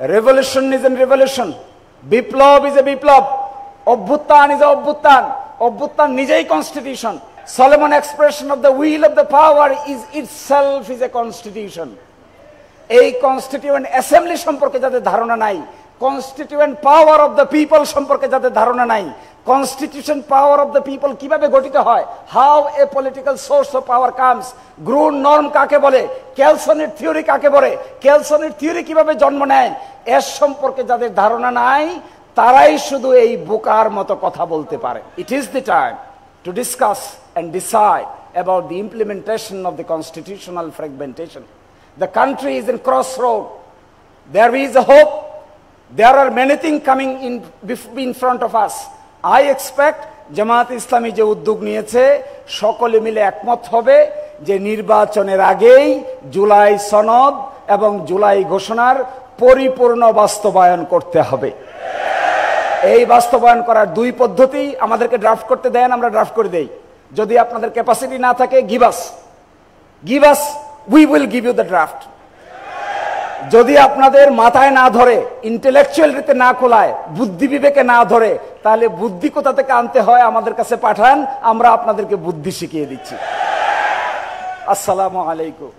revolution is a revolution, Biplab is a বিপ্লব, অভ্যুত্থান is a অভ্যুত্থান, অভ্যুত্থান নিজেই constitution. Solomon expression of the will of the power is itself is a constitution. এই constituent assembly সম্পর্কে যাদের ধারণা নাই, constituent power of the people সম্পর্কে যাদের ধারণা নাই, constitution power of the people কিভাবে গঠিত হয়, how a political source of power comes, groan norm কাকে বলে, কেলসনের থিওরি কাকে বলে, কেলসনের থিওরি কিভাবে জন্ম নেয়, এর সম্পর্কে যাদের ধারণা নাই তারাই শুধু এই বোকার মতো কথা বলতে পারে। It is the time to discuss and decide about the implementation of the constitutional fragmentation. The country is in crossroad. There is a hope. There are many things coming in front of us. I expect Jamaat Islami যে উদ্যোগ নিয়েছে সকলে মিলে একমত হবে যে নির্বাচনের আগেই জুলাই সনদ এবং জুলাই ঘোষণার পরিপূর্ণ বাস্তবায়ন করতে হবে। এই বাস্তবায়ন করার দুই পদ্ধতি, আমাদেরকে ড্রাফট করতে দেন, আমরা ড্রাফট করে দেই। যদি আপনাদের ক্যাপাসিটি না থাকে give us, we will give you the draft. যদি আপনাদের মাথায় না ধরে, ইন্টেলেকচুয়ালিতে না খোলায়, বুদ্ধি বিবেকে না ধরে, তাহলে বুদ্ধি কোথা থেকে আনতে হয় আমাদের কাছে পাঠান, আমরা আপনাদেরকে বুদ্ধি শিখিয়ে দিচ্ছি। আসসালামু আলাইকুম।